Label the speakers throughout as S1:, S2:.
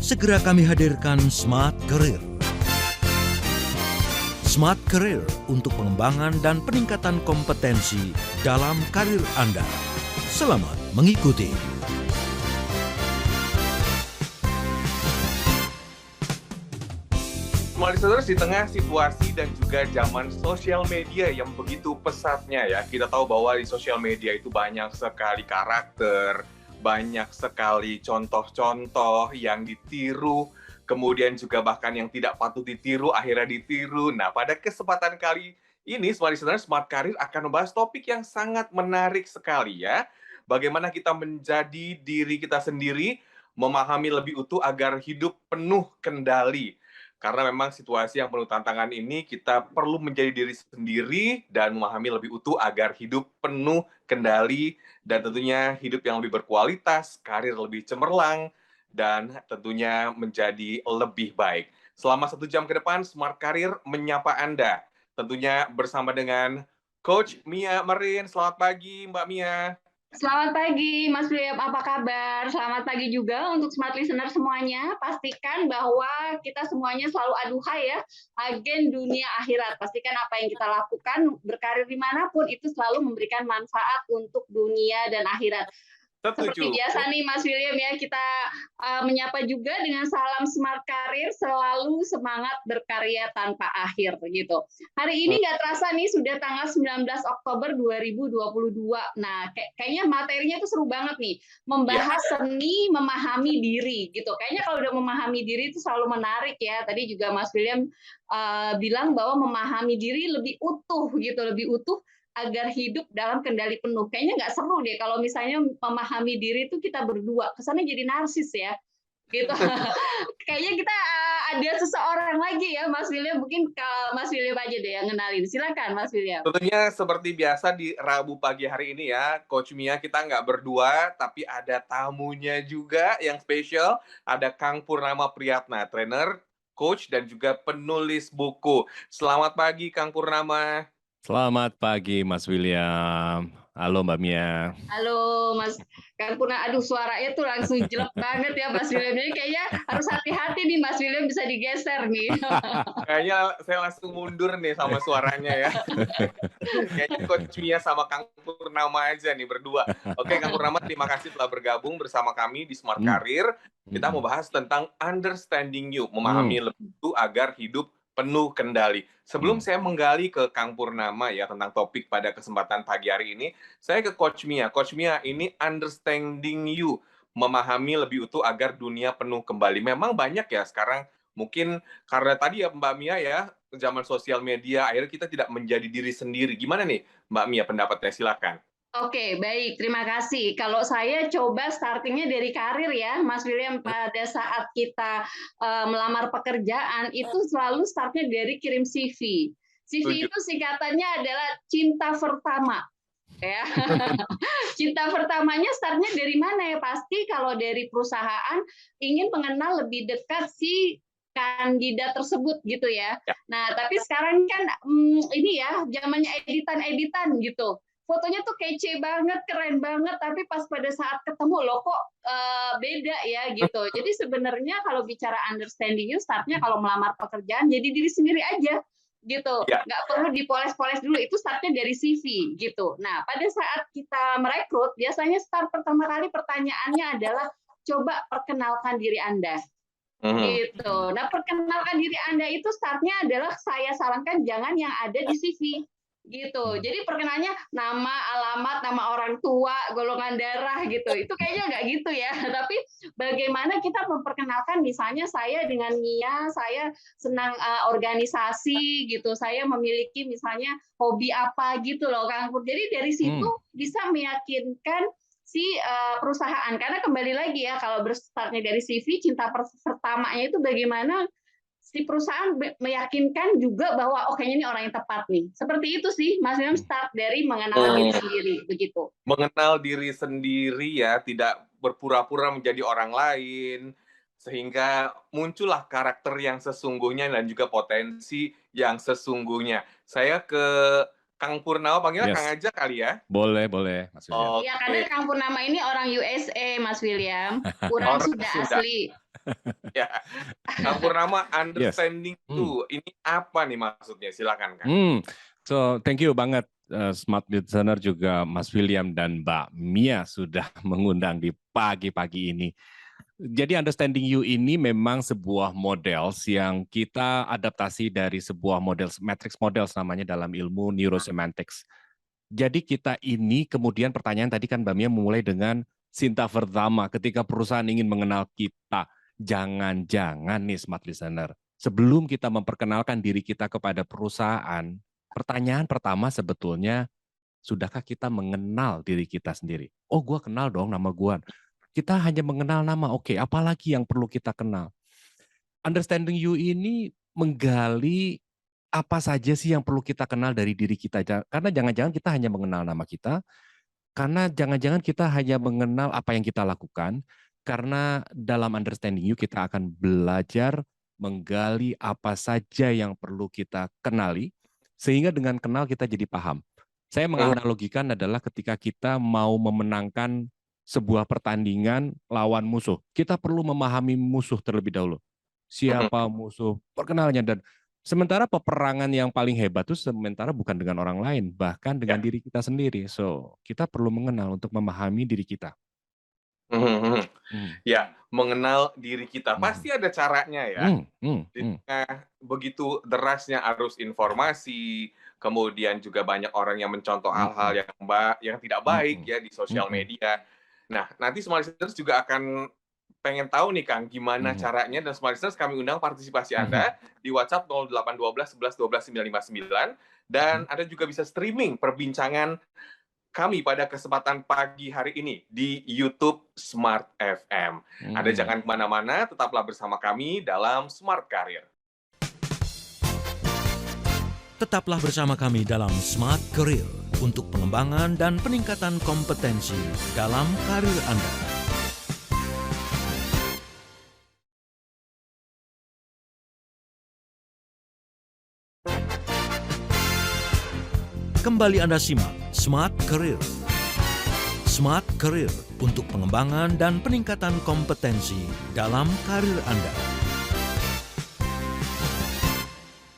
S1: segera kami hadirkan Smart Career. Smart Career untuk pengembangan dan peningkatan kompetensi dalam karir Anda. Selamat mengikuti.
S2: Smart listeners, di tengah situasi dan juga zaman sosial media yang begitu pesatnya ya, kita tahu bahwa di sosial media itu banyak sekali karakter, banyak sekali contoh-contoh yang ditiru, kemudian juga bahkan yang tidak patut ditiru akhirnya ditiru. Nah, pada kesempatan kali ini Smart listeners, Smart Career akan membahas topik yang sangat menarik sekali ya. Bagaimana kita menjadi diri kita sendiri, memahami lebih utuh agar hidup penuh kendali. Karena memang situasi yang penuh tantangan ini, kita perlu menjadi diri sendiri dan memahami lebih utuh agar hidup penuh kendali dan tentunya hidup yang lebih berkualitas, karir lebih cemerlang, dan tentunya menjadi lebih baik. Selama 1 jam ke depan, Smart Career menyapa Anda. Tentunya bersama dengan Coach Mia Marin. Selamat pagi, Mbak Mia.
S3: Selamat pagi, Mas William. Apa kabar? Selamat pagi juga untuk Smart Listener semuanya. Pastikan bahwa kita semuanya selalu aduhai ya, agen dunia akhirat. Pastikan apa yang kita lakukan, berkarir dimanapun, itu selalu memberikan manfaat untuk dunia dan akhirat. Seperti biasa nih Mas William ya, kita menyapa juga dengan salam Smart Career, selalu semangat berkarya tanpa akhir gitu. Hari ini nggak terasa nih sudah tanggal 19 Oktober 2022. Nah, kayaknya materinya itu seru banget nih, membahas seni memahami diri gitu. Kayaknya kalau udah memahami diri itu selalu menarik ya. Tadi juga Mas William bilang bahwa memahami diri lebih utuh gitu, lebih utuh agar hidup dalam kendali penuh. Kayaknya nggak seru deh kalau misalnya memahami diri itu kita berdua. Kesannya jadi narsis ya. Gitu. Kayaknya kita ada seseorang lagi ya, Mas William. Mungkin Mas William aja deh yang kenalin. Silakan, Mas William.
S2: Tentunya seperti biasa di Rabu pagi hari ini ya, Coach Mia, kita nggak berdua, tapi ada tamunya juga yang spesial. Ada Kang Purnama Priyatna, trainer, coach, dan juga penulis buku. Selamat pagi, Kang Purnama.
S4: Selamat pagi, Mas William. Halo, Mbak Mia.
S3: Halo, Mas Kang Purna. Aduh, suaranya tuh langsung jelek banget ya, Mas William. Jadi kayaknya harus hati-hati nih, Mas William bisa digeser nih.
S2: Kayaknya saya langsung mundur nih sama suaranya ya. Kayaknya Coach Mia sama Kang Purnama aja nih berdua. Oke, Kang Purnama, terima kasih telah bergabung bersama kami di Smart Career. Kita mau bahas tentang understanding you, memahami lebih itu agar hidup penuh kendali. Sebelum saya menggali ke Kang Purnama ya tentang topik pada kesempatan pagi hari ini, saya ke Coach Mia. Coach Mia, ini understanding you, memahami lebih utuh agar dunia penuh kembali. Memang banyak ya sekarang, mungkin karena tadi ya Mbak Mia ya, zaman sosial media, akhirnya kita tidak menjadi diri sendiri. Gimana nih Mbak Mia pendapatnya? Silakan.
S3: Oke, baik. Terima kasih. Kalau saya coba startingnya dari karir ya, Mas William. Pada saat kita melamar pekerjaan, itu selalu startnya dari kirim CV. CV itu singkatannya adalah cinta pertama. Ya. Cinta pertamanya startnya dari mana ya? Pasti kalau dari perusahaan ingin mengenal lebih dekat si kandidat tersebut gitu ya. Nah, tapi sekarang kan ini ya, zamannya editan-editan gitu. Fotonya tuh kece banget, keren banget, tapi pas pada saat ketemu loh kok beda ya gitu. Jadi sebenarnya kalau bicara understanding you, startnya kalau melamar pekerjaan jadi diri sendiri aja gitu. Nggak perlu dipoles-poles dulu, itu startnya dari CV gitu. Nah, pada saat kita merekrut, biasanya start pertama kali pertanyaannya adalah coba perkenalkan diri Anda. Gitu. Nah, perkenalkan diri Anda itu startnya adalah saya sarankan jangan yang ada di CV. Gitu. Jadi perkenalnya nama, alamat, nama orang tua, golongan darah gitu. Itu kayaknya nggak gitu ya. Tapi bagaimana kita memperkenalkan misalnya saya dengan Mia, saya senang organisasi gitu. Saya memiliki misalnya hobi apa gitu loh, Kang Pur. Jadi dari situ bisa meyakinkan si perusahaan. Karena kembali lagi ya, kalau berstartnya dari CV, cinta pertamanya itu bagaimana si perusahaan meyakinkan juga bahwa kayaknya ini orang yang tepat nih. Seperti itu sih, Mas William, start dari mengenal diri sendiri, begitu.
S2: Mengenal diri sendiri ya, tidak berpura-pura menjadi orang lain, sehingga muncullah karakter yang sesungguhnya dan juga potensi yang sesungguhnya. Saya ke Kang Purnama, panggilnya Kang aja kali ya?
S4: Boleh, Mas William.
S3: Iya, karena Kang Purnama ini orang USA, Mas William. Kurang sudah asli.
S2: Ya, Kang Purnama,
S4: Yes.
S2: understanding itu ini apa nih maksudnya? Silakan Kang.
S4: So thank you banget Smart Listener juga Mas William dan Mbak Mia sudah mengundang di pagi-pagi ini. Jadi understanding you ini memang sebuah models yang kita adaptasi dari sebuah model matrix models namanya dalam ilmu neurosemantics. Jadi kita ini kemudian pertanyaan tadi kan Mbak Mia memulai dengan Sinta pertama ketika perusahaan ingin mengenal kita. Jangan-jangan nih Smart Listener, sebelum kita memperkenalkan diri kita kepada perusahaan, pertanyaan pertama sebetulnya, sudahkah kita mengenal diri kita sendiri? Oh, gua kenal dong nama gua. Kita hanya mengenal nama, oke, apalagi yang perlu kita kenal? Understanding you ini menggali apa saja sih yang perlu kita kenal dari diri kita. Karena jangan-jangan kita hanya mengenal nama kita, karena jangan-jangan kita hanya mengenal apa yang kita lakukan, karena dalam understanding you kita akan belajar menggali apa saja yang perlu kita kenali, sehingga dengan kenal kita jadi paham. Saya menganalogikan adalah ketika kita mau memenangkan sebuah pertandingan lawan musuh, kita perlu memahami musuh terlebih dahulu. Siapa musuh, perkenalnya, dan sementara peperangan yang paling hebat itu sementara bukan dengan orang lain, bahkan dengan diri kita sendiri. So, kita perlu mengenal untuk memahami diri kita.
S2: Ya, mengenal diri kita. Pasti ada caranya ya. Begitu derasnya arus informasi, kemudian juga banyak orang yang mencontoh hal-hal yang tidak baik ya di sosial media. Nah, nanti Smart Listeners juga akan pengen tahu nih Kang, gimana caranya, dan Smart Listeners kami undang partisipasi Anda di WhatsApp 0812 11 12 959, dan Anda juga bisa streaming perbincangan kami pada kesempatan pagi hari ini di YouTube Smart FM. Anda jangan kemana-mana, tetaplah bersama kami dalam Smart Career.
S1: Tetaplah bersama kami dalam Smart Career untuk pengembangan dan peningkatan kompetensi dalam karir Anda. Kembali Anda simak Smart Career. Smart Career untuk pengembangan dan peningkatan kompetensi dalam karir Anda.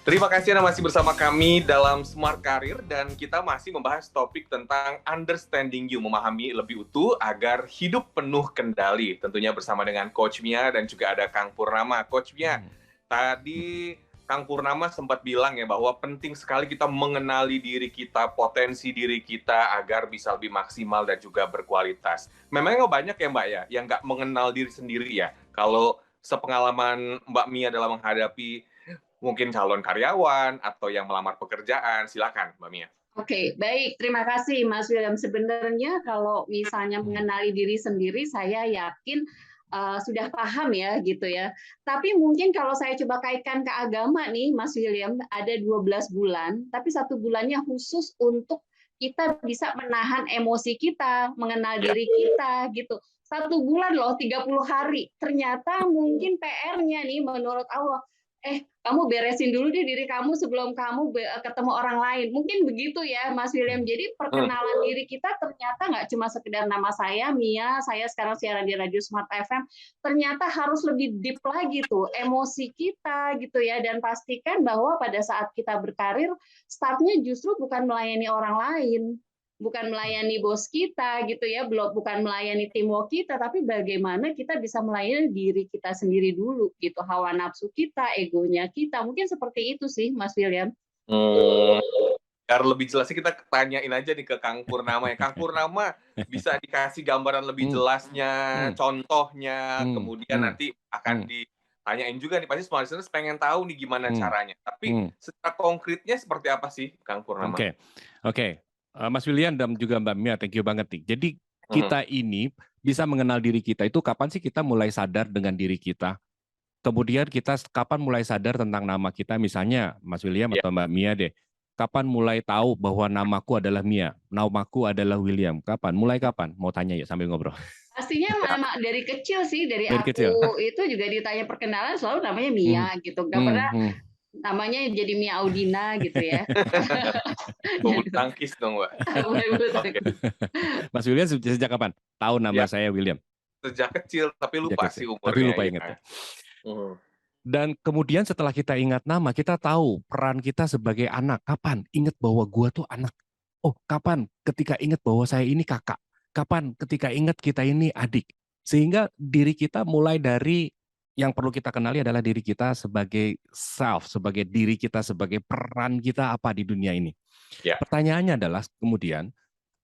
S2: Terima kasih Anda masih bersama kami dalam Smart Career, dan kita masih membahas topik tentang understanding you, memahami lebih utuh agar hidup penuh kendali. Tentunya bersama dengan Coach Mia dan juga ada Kang Purnama. Coach Mia, tadi Kang Purnama sempat bilang ya bahwa penting sekali kita mengenali diri kita, potensi diri kita agar bisa lebih maksimal dan juga berkualitas. Memangnya banyak ya Mbak ya yang nggak mengenal diri sendiri ya. Kalau sepengalaman Mbak Mia dalam menghadapi mungkin calon karyawan atau yang melamar pekerjaan, silakan Mbak Mia.
S3: Oke, baik. Terima kasih Mas William. Sebenarnya kalau misalnya mengenali diri sendiri, saya yakin sudah paham ya gitu ya. Tapi mungkin kalau saya coba kaitkan ke agama nih Mas William, ada 12 bulan, tapi 1 bulannya khusus untuk kita bisa menahan emosi kita, mengenal diri kita gitu. 1 bulan loh, 30 hari. Ternyata mungkin PR-nya nih menurut Allah, kamu beresin dulu deh diri kamu sebelum kamu ketemu orang lain. Mungkin begitu ya, Mas William. Jadi perkenalan diri kita ternyata nggak cuma sekedar nama saya, Mia, saya sekarang siaran di Radio Smart FM. Ternyata harus lebih deep lagi tuh, emosi kita gitu ya. Dan pastikan bahwa pada saat kita berkarir, startnya justru bukan melayani orang lain, bukan melayani bos kita gitu ya, bukan melayani teamwork kita, tapi bagaimana kita bisa melayani diri kita sendiri dulu gitu, hawa nafsu kita, egonya kita, mungkin seperti itu sih Mas William.
S2: Biar lebih jelasnya kita tanyain aja nih ke Kang Purnama ya. Kang Purnama bisa dikasih gambaran lebih jelasnya, contohnya, kemudian nanti akan ditanyain juga nih, pasti semua listeners pengen tahu nih gimana caranya. Tapi secara konkretnya seperti apa sih Kang Purnama?
S4: Oke. Mas William dan juga Mbak Mia, thank you banget nih. Jadi kita ini bisa mengenal diri kita itu kapan sih kita mulai sadar dengan diri kita? Kemudian kita kapan mulai sadar tentang nama kita, misalnya Mas William atau Mbak Mia deh. Kapan mulai tahu bahwa namaku adalah Mia, namaku adalah William? Kapan? Mulai kapan? Mau tanya ya sambil ngobrol.
S3: Pastinya dari kecil sih, dari aku
S4: kecil.
S3: Itu juga ditanya perkenalan selalu namanya Mia gitu. Gak pernah namanya jadi Mia Audina gitu ya.
S2: Bulu tangkis dong, Mbak.
S4: Mas William sejak kapan tahu nama saya William?
S2: sejak kecil, tapi lupa
S4: Sejak
S2: sih
S4: kecil, tapi
S2: umurnya
S4: lupa
S2: ya.
S4: ingat ya.
S2: Mhm.
S4: Dan kemudian setelah kita ingat nama, kita tahu peran kita sebagai anak. Kapan ingat bahwa gua tuh anak? Oh, kapan ketika ingat bahwa saya ini kakak? Kapan ketika ingat kita ini adik? Sehingga diri kita mulai dari yang perlu kita kenali adalah diri kita sebagai self, sebagai diri kita, sebagai peran kita apa di dunia ini.
S2: Ya.
S4: Pertanyaannya adalah kemudian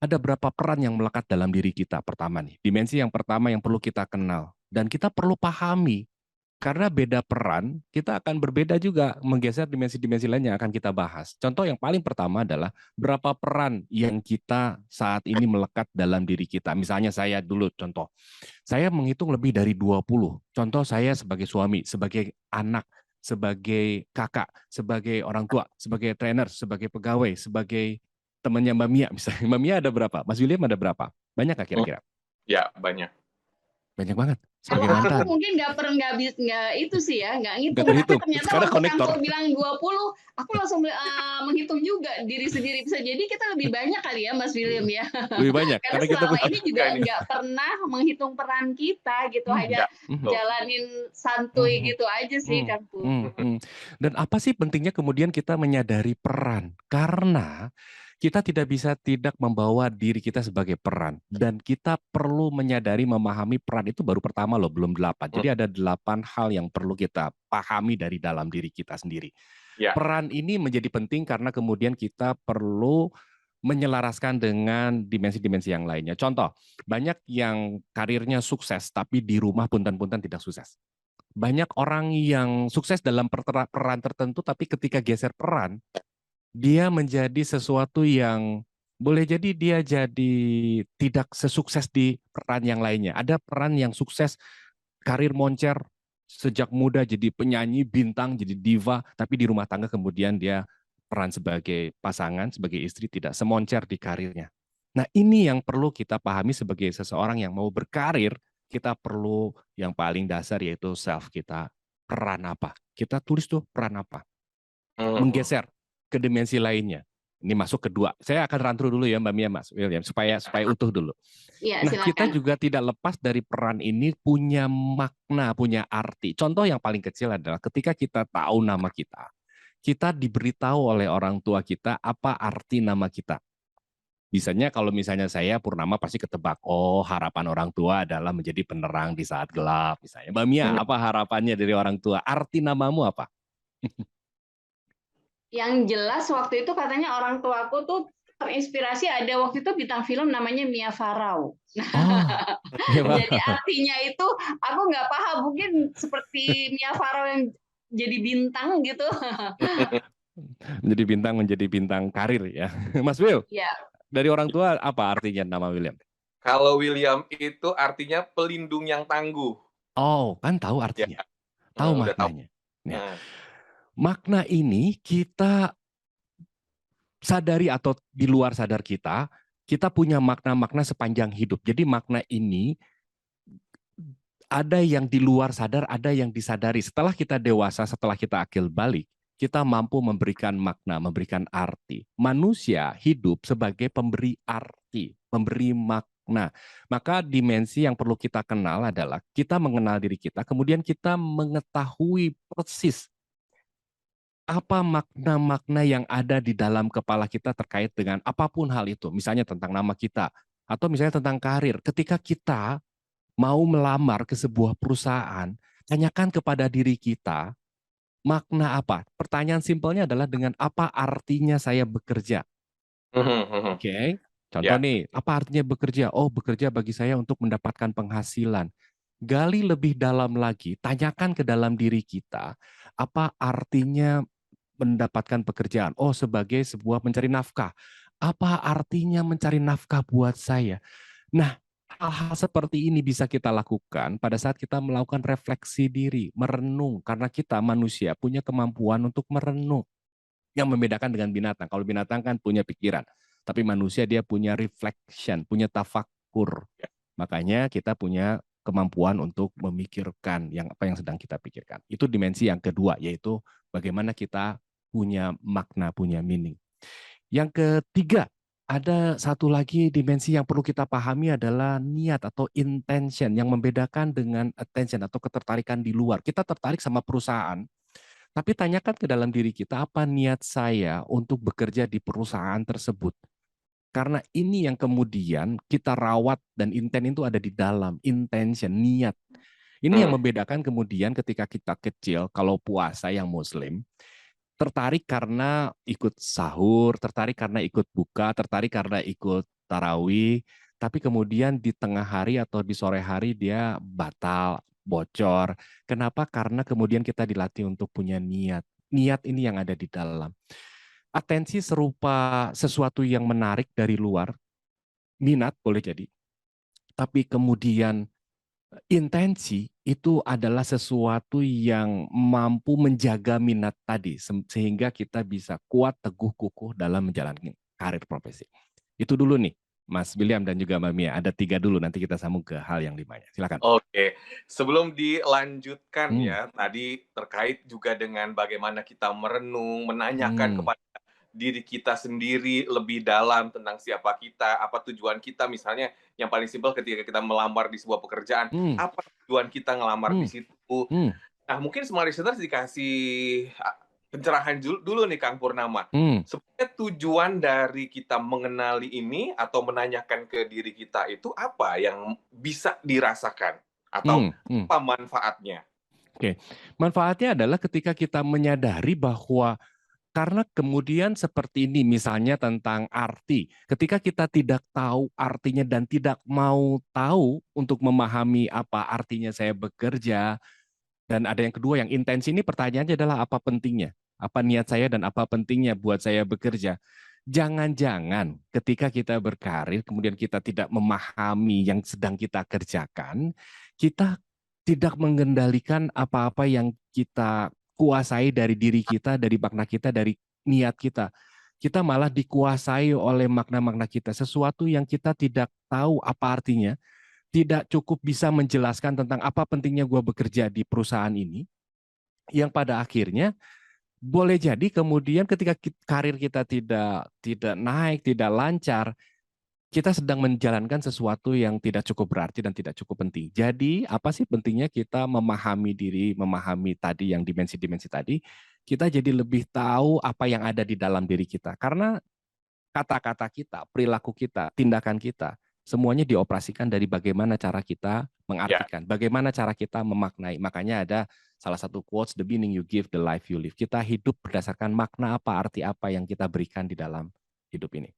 S4: ada berapa peran yang melekat dalam diri kita pertama nih. Dimensi yang pertama yang perlu kita kenal dan kita perlu pahami. Karena beda peran, kita akan berbeda juga menggeser dimensi-dimensi lain yang akan kita bahas. Contoh yang paling pertama adalah berapa peran yang kita saat ini melekat dalam diri kita. Misalnya saya dulu contoh, saya menghitung lebih dari 20. Contoh saya sebagai suami, sebagai anak, sebagai kakak, sebagai orang tua, sebagai trainer, sebagai pegawai, sebagai temannya Mbak Mia misalnya. Mbak Mia ada berapa? Mas William ada berapa? Banyak nggak kira-kira?
S2: Ya, banyak.
S4: Banyak banget.
S3: Kalau
S4: Sebagai
S3: aku
S4: mantan.
S3: mungkin nggak itu sih ya, nggak ngitung.
S4: Nggak
S3: Tapi
S4: terhitung.
S3: ternyata
S4: Sekarang
S3: waktu
S4: konektor.
S3: kantor bilang 20, aku langsung menghitung juga diri sendiri. Bisa jadi kita lebih banyak kali ya, Mas William ya.
S4: Lebih banyak.
S3: Karena
S4: Karena kita
S3: selama ini juga
S2: Bukan.
S3: nggak pernah menghitung peran kita gitu, hanya
S2: Ya, betul.
S3: jalanin santuy gitu aja sih, Kang Pu.
S4: Dan apa sih pentingnya kemudian kita menyadari peran? Karena kita tidak bisa tidak membawa diri kita sebagai peran. Dan kita perlu menyadari, memahami peran itu baru pertama loh, belum 8. Jadi ada 8 hal yang perlu kita pahami dari dalam diri kita sendiri.
S2: Ya.
S4: Peran ini menjadi penting karena kemudian kita perlu menyelaraskan dengan dimensi-dimensi yang lainnya. Contoh, banyak yang karirnya sukses tapi di rumah punten-punten tidak sukses. Banyak orang yang sukses dalam peran tertentu tapi ketika geser peran, dia menjadi sesuatu yang boleh jadi dia jadi tidak sesukses di peran yang lainnya. Ada peran yang sukses, karir moncer, sejak muda jadi penyanyi, bintang, jadi diva, tapi di rumah tangga kemudian dia peran sebagai pasangan, sebagai istri tidak semoncer di karirnya. Nah ini yang perlu kita pahami sebagai seseorang yang mau berkarir, kita perlu yang paling dasar yaitu self kita. Peran apa? Kita tulis tuh peran apa. Menggeser ke dimensi lainnya. Ini masuk kedua. Saya akan run through dulu ya Mbak Mia, Mas William, supaya utuh dulu.
S3: Ya,
S4: Nah,
S3: silakan.
S4: kita juga tidak lepas dari peran ini punya makna, punya arti. Contoh yang paling kecil adalah ketika kita tahu nama kita diberitahu oleh orang tua kita apa arti nama kita. Kalau misalnya saya Purnama pasti ketebak, oh harapan orang tua adalah menjadi penerang di saat gelap. Misalnya, Mbak Mia, apa harapannya dari orang tua? Arti namamu apa?
S3: Yang jelas waktu itu katanya orang tuaku tuh terinspirasi, ada waktu itu bintang film namanya Mia Farrow. Jadi artinya itu aku nggak paham, mungkin seperti Mia Farrow yang jadi bintang gitu.
S4: Menjadi bintang karir ya. Mas Will,
S3: Ya.
S4: dari orang tua apa artinya nama William?
S2: Kalau William itu artinya pelindung yang tangguh.
S4: Oh, kan tahu artinya.
S2: Ya.
S4: Tahu
S2: Udah
S4: maknanya. Ya. Makna ini kita sadari atau di luar sadar kita punya makna-makna sepanjang hidup. Jadi makna ini ada yang di luar sadar, ada yang disadari. Setelah kita dewasa, setelah kita akil balik, kita mampu memberikan makna, memberikan arti. Manusia hidup sebagai pemberi arti, pemberi makna. Maka dimensi yang perlu kita kenal adalah kita mengenal diri kita, kemudian kita mengetahui persis apa makna-makna yang ada di dalam kepala kita terkait dengan apapun hal itu. Misalnya tentang nama kita, atau misalnya tentang karir. Ketika kita mau melamar ke sebuah perusahaan, tanyakan kepada diri kita, makna apa? Pertanyaan simpelnya adalah dengan apa artinya saya bekerja? Oke. Contoh nih, apa artinya bekerja? Oh, bekerja bagi saya untuk mendapatkan penghasilan. Gali lebih dalam lagi, tanyakan ke dalam diri kita, apa artinya mendapatkan pekerjaan? Oh, sebagai sebuah mencari nafkah. Apa artinya mencari nafkah buat saya? Nah, hal-hal seperti ini bisa kita lakukan pada saat kita melakukan refleksi diri, merenung. Karena kita manusia punya kemampuan untuk merenung. Yang membedakan dengan binatang. Kalau binatang kan punya pikiran. Tapi manusia dia punya reflection, punya tafakur. Makanya kita punya kemampuan untuk memikirkan apa yang sedang kita pikirkan. Itu dimensi yang kedua, yaitu bagaimana kita punya makna, punya meaning. Yang ketiga, ada satu lagi dimensi yang perlu kita pahami adalah niat atau intention yang membedakan dengan attention atau ketertarikan di luar. Kita tertarik sama perusahaan, tapi tanyakan ke dalam diri kita, apa niat saya untuk bekerja di perusahaan tersebut? Karena ini yang kemudian kita rawat dan intent itu ada di dalam, intention, niat. Ini yang membedakan kemudian ketika kita kecil, kalau puasa yang Muslim, tertarik karena ikut sahur, tertarik karena ikut buka, tertarik karena ikut tarawih, tapi kemudian di tengah hari atau di sore hari dia batal, bocor. Kenapa? Karena kemudian kita dilatih untuk punya niat. Niat ini yang ada di dalam. Atensi serupa sesuatu yang menarik dari luar, minat boleh jadi, tapi kemudian intensi itu adalah sesuatu yang mampu menjaga minat tadi sehingga kita bisa kuat, teguh, kukuh dalam menjalankan karir profesi. Itu dulu nih, Mas William dan juga Mbak Mia. Ada 3 dulu, nanti kita sambung ke hal yang 5-nya. Silakan.
S2: Oke, sebelum dilanjutkan ya, tadi terkait juga dengan bagaimana kita merenung, menanyakan kepada diri kita sendiri lebih dalam tentang siapa kita, apa tujuan kita, misalnya yang paling simpel ketika kita melamar di sebuah pekerjaan, apa tujuan kita ngelamar di situ. Nah, mungkin semua listeners dikasih pencerahan dulu nih Kang Purnama. Sebenarnya tujuan dari kita mengenali ini atau menanyakan ke diri kita itu apa yang bisa dirasakan? Atau apa manfaatnya?
S4: Oke, manfaatnya adalah ketika kita menyadari bahwa karena kemudian seperti ini, misalnya tentang arti. Ketika kita tidak tahu artinya dan tidak mau tahu untuk memahami apa artinya saya bekerja, dan ada yang kedua, yang intensi ini pertanyaannya adalah apa pentingnya? Apa niat saya dan apa pentingnya buat saya bekerja? Jangan-jangan ketika kita berkarir, kemudian kita tidak memahami yang sedang kita kerjakan, kita tidak mengendalikan apa-apa yang kita kuasai dari diri kita, dari makna kita, dari niat kita. Kita malah dikuasai oleh makna-makna kita, sesuatu yang kita tidak tahu apa artinya, tidak cukup bisa menjelaskan tentang apa pentingnya gue bekerja di perusahaan ini, yang pada akhirnya boleh jadi kemudian ketika karir kita tidak naik, tidak lancar, kita sedang menjalankan sesuatu yang tidak cukup berarti dan tidak cukup penting. Jadi, apa sih pentingnya kita memahami diri, memahami tadi yang dimensi-dimensi tadi, kita jadi lebih tahu apa yang ada di dalam diri kita. Karena kata-kata kita, perilaku kita, tindakan kita, semuanya dioperasikan dari bagaimana cara kita mengartikan, bagaimana cara kita memaknai. Makanya ada salah satu quotes, the meaning you give, the life you live. Kita hidup berdasarkan makna apa, arti apa yang kita berikan di dalam hidup ini.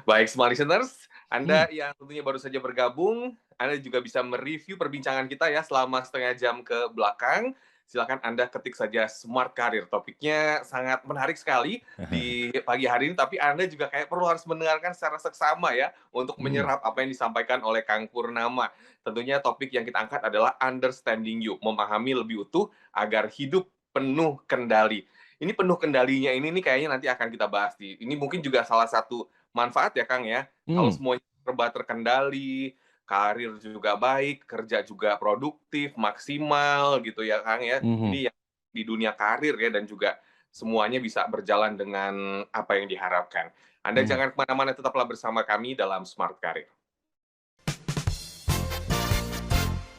S2: Baik, semua listeners, Anda yang tentunya baru saja bergabung, Anda juga bisa mereview perbincangan kita ya selama setengah jam ke belakang. Silakan Anda ketik saja Smart Career. Topiknya sangat menarik sekali di pagi hari ini, tapi Anda juga kayak perlu harus mendengarkan secara seksama ya untuk menyerap apa yang disampaikan oleh Kang Purnama. Tentunya topik yang kita angkat adalah Understanding You, memahami lebih utuh agar hidup penuh kendali. Ini penuh kendalinya ini nih kayaknya nanti akan kita bahas. Ini mungkin juga salah satu manfaat ya Kang ya. Kalau semuanya serba terkendali, karir juga baik, kerja juga produktif, maksimal gitu ya Kang ya. Ini yang di dunia karir ya, dan juga semuanya bisa berjalan dengan apa yang diharapkan. Anda jangan kemana-mana, tetaplah bersama kami dalam Smart Career.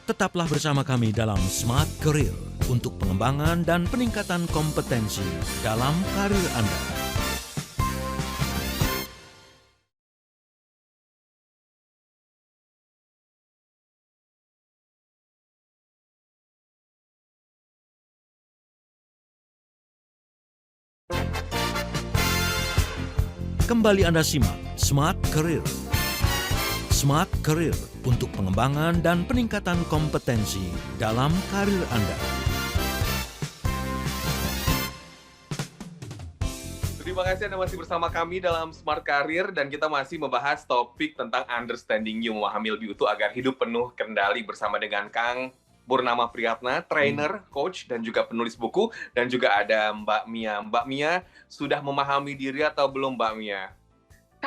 S1: Tetaplah bersama kami dalam Smart Career untuk pengembangan dan peningkatan kompetensi dalam karir Anda. Kembali Anda simak Smart Career. Smart Career untuk pengembangan dan peningkatan kompetensi dalam karir Anda.
S2: Terima kasih Anda masih bersama kami dalam Smart Career, dan kita masih membahas topik tentang Understanding You, memahami lebih utuh agar hidup penuh kendali bersama dengan Kang Purnama Priyatna, trainer, coach, dan juga penulis buku, dan juga ada Mbak Mia. Mbak Mia sudah memahami diri atau belum Mbak Mia?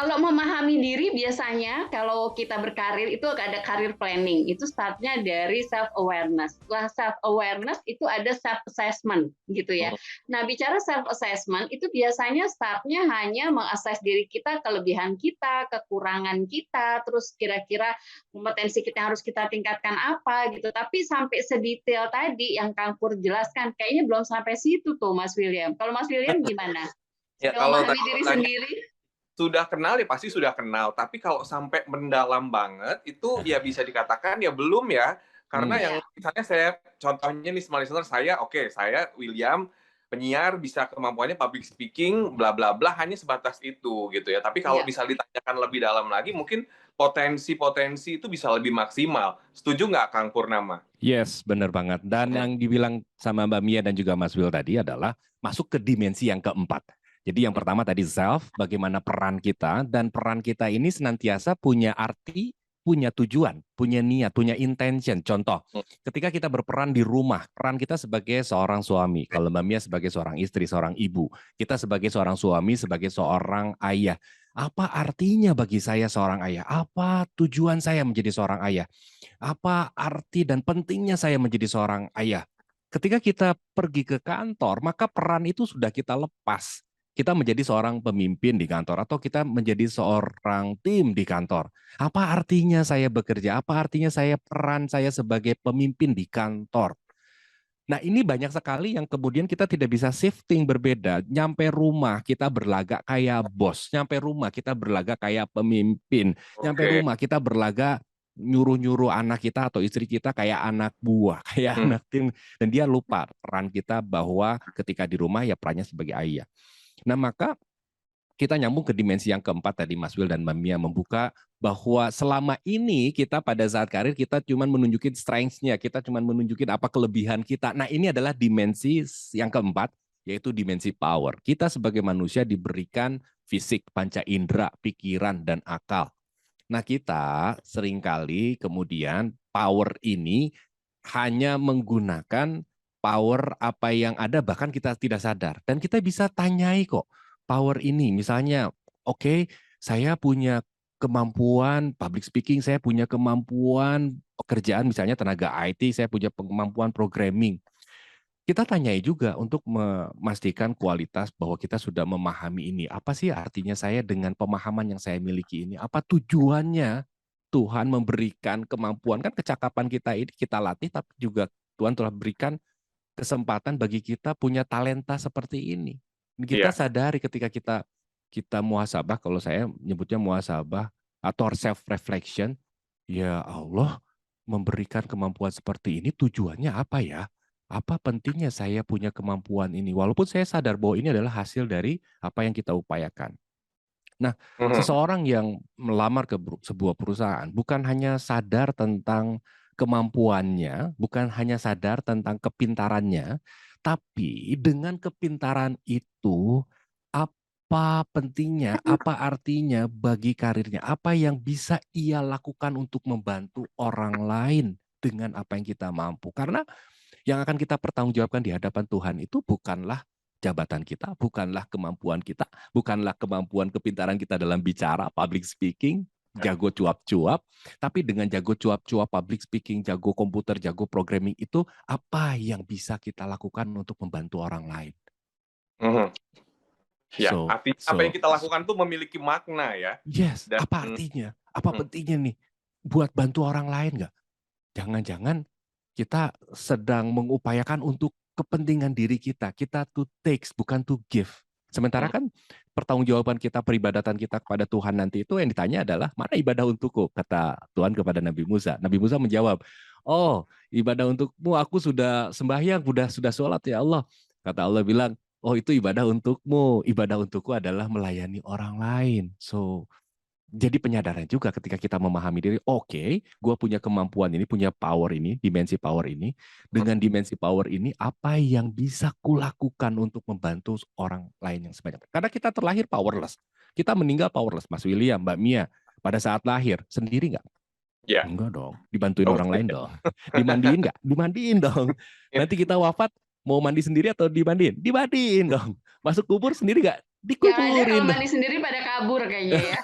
S3: Kalau memahami diri biasanya kalau kita berkarir itu ada career planning. Itu startnya dari self awareness. Setelah self awareness itu ada self assessment gitu ya.
S2: Mhm.
S3: Nah, bicara self assessment itu biasanya startnya hanya mengassess diri kita, kelebihan kita, kekurangan kita, terus kira-kira kompetensi kita yang harus kita tingkatkan apa gitu. Tapi sampai sedetail tadi yang Kang Pur jelaskan kayaknya belum sampai situ tuh Mas William. Kalau Mas William gimana?
S2: Ya
S3: Sudah
S2: kalau
S3: memahami
S2: tadi
S3: diri
S2: tanya
S3: sendiri?
S2: sudah kenal ya pasti sudah kenal, tapi kalau sampai mendalam banget itu ya bisa dikatakan ya belum ya. Karena yang
S3: Ya.
S2: misalnya saya contohnya nih small listener saya, oke, saya William penyiar bisa kemampuannya public speaking bla bla bla hanya sebatas itu gitu ya. Tapi kalau
S3: Iya.
S2: bisa ditanyakan lebih dalam lagi mungkin potensi-potensi itu bisa lebih maksimal. Setuju nggak Kang Purnama?
S4: Yes, benar banget. Dan yang dibilang sama Mbak Mia dan juga Mas Will tadi adalah masuk ke dimensi yang keempat. Jadi yang pertama tadi self, bagaimana peran kita, dan peran kita ini senantiasa punya arti, punya tujuan, punya niat, punya intention. Contoh, ketika kita berperan di rumah, peran kita sebagai seorang suami, kalau Mbak Mia sebagai seorang istri, seorang ibu, kita sebagai seorang suami, sebagai seorang ayah. Apa artinya bagi saya seorang ayah? Apa tujuan saya menjadi seorang ayah? Apa arti dan pentingnya saya menjadi seorang ayah? Ketika kita pergi ke kantor, maka peran itu sudah kita lepas. Kita menjadi seorang pemimpin di kantor atau kita menjadi seorang tim di kantor. Apa artinya saya bekerja? Apa artinya peran saya sebagai pemimpin di kantor? Nah, ini banyak sekali yang kemudian kita tidak bisa shifting berbeda. Nyampe rumah kita berlagak kayak bos, nyampe rumah kita berlagak kayak pemimpin, nyampe
S2: Oke.
S4: rumah kita berlagak nyuruh-nyuruh anak kita atau istri kita kayak anak buah, kayak anak tim, dan dia lupa peran kita bahwa ketika di rumah ya perannya sebagai ayah. Nah, maka kita nyambung ke dimensi yang keempat tadi Mas Will dan Mbak Mia membuka bahwa selama ini kita pada saat karir kita cuma menunjukin strengths-nya, kita cuma menunjukin apa kelebihan kita. Nah, ini adalah dimensi yang keempat, yaitu dimensi power. Kita sebagai manusia diberikan fisik, panca indera, pikiran, dan akal. Nah, kita seringkali kemudian power ini hanya menggunakan power apa yang ada, bahkan kita tidak sadar. Dan kita bisa tanyai kok, power ini misalnya, oke, saya punya kemampuan public speaking, saya punya kemampuan pekerjaan, misalnya tenaga IT, saya punya kemampuan programming. Kita tanyai juga untuk memastikan kualitas bahwa kita sudah memahami ini. Apa sih artinya saya dengan pemahaman yang saya miliki ini? Apa tujuannya Tuhan memberikan kemampuan? Kan kecakapan kita ini kita latih, tapi juga Tuhan telah berikan kesempatan bagi kita punya talenta seperti ini. Kita
S2: Iya.
S4: sadari ketika kita muhasabah, kalau saya nyebutnya muhasabah atau self reflection, ya Allah memberikan kemampuan seperti ini tujuannya apa ya? Apa pentingnya saya punya kemampuan ini? Walaupun saya sadar bahwa ini adalah hasil dari apa yang kita upayakan. Nah, seseorang yang melamar ke sebuah perusahaan bukan hanya sadar tentang kemampuannya, bukan hanya sadar tentang kepintarannya, tapi dengan kepintaran itu apa pentingnya, apa artinya bagi karirnya, apa yang bisa ia lakukan untuk membantu orang lain dengan apa yang kita mampu. Karena yang akan kita pertanggungjawabkan di hadapan Tuhan itu bukanlah jabatan kita, bukanlah kemampuan kita, bukanlah kemampuan kepintaran kita dalam bicara, public speaking, jago cuap-cuap, tapi dengan jago cuap-cuap, public speaking, jago komputer, jago programming itu apa yang bisa kita lakukan untuk membantu orang lain.
S2: Ya, artinya apa yang kita lakukan tuh memiliki makna ya.
S4: Yes, apa artinya? Apa pentingnya nih? Buat bantu orang lain nggak? Jangan-jangan kita sedang mengupayakan untuk kepentingan diri kita. Kita to take, bukan to give. Sementara kan pertanggungjawaban kita, peribadatan kita kepada Tuhan nanti itu yang ditanya adalah, mana ibadah untukku? Kata Tuhan kepada Nabi Musa. Nabi Musa menjawab, oh ibadah untukmu, aku sudah sembahyang, sudah sholat ya Allah. Kata Allah bilang, oh itu ibadah untukmu. Ibadah untukku adalah melayani orang lain. So, jadi penyadaran juga ketika kita memahami diri, oke, gue punya kemampuan ini, punya power ini, dimensi power ini. Dengan dimensi power ini, apa yang bisa kulakukan untuk membantu orang lain yang sebanyak. Karena kita terlahir powerless. Kita meninggal powerless, Mas William, Mbak Mia. Pada saat lahir, sendiri nggak?
S2: Ya.
S4: Enggak dong, dibantuin orang lain dong. Dimandiin nggak? Dimandiin dong. Nanti kita wafat, mau mandi sendiri atau dimandiin? Dimandiin dong. Masuk kubur sendiri nggak?
S3: Jangan-jangan kalau
S4: dikuburin.
S3: mandi sendiri pada kabur kayaknya ya.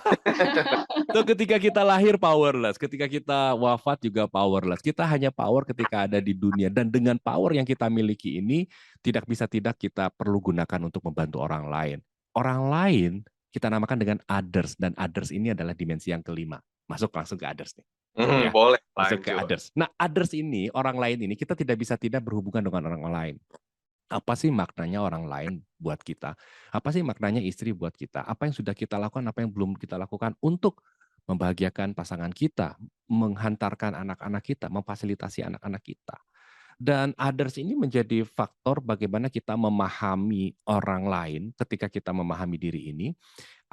S4: So, ketika kita lahir powerless, ketika kita wafat juga powerless. Kita hanya power ketika ada di dunia, dan dengan power yang kita miliki ini tidak bisa tidak kita perlu gunakan untuk membantu orang lain. Orang lain kita namakan dengan others, dan others ini adalah dimensi yang kelima. Masuk langsung ke others nih. Ya,
S2: Boleh,
S4: masuk ke
S2: lanjut.
S4: others. Nah, others ini, orang lain ini kita tidak bisa tidak berhubungan dengan orang lain. Apa sih maknanya orang lain buat kita? Apa sih maknanya istri buat kita? Apa yang sudah kita lakukan, apa yang belum kita lakukan untuk membahagiakan pasangan kita, menghantarkan anak-anak kita, memfasilitasi anak-anak kita. Dan others ini menjadi faktor bagaimana kita memahami orang lain ketika kita memahami diri ini.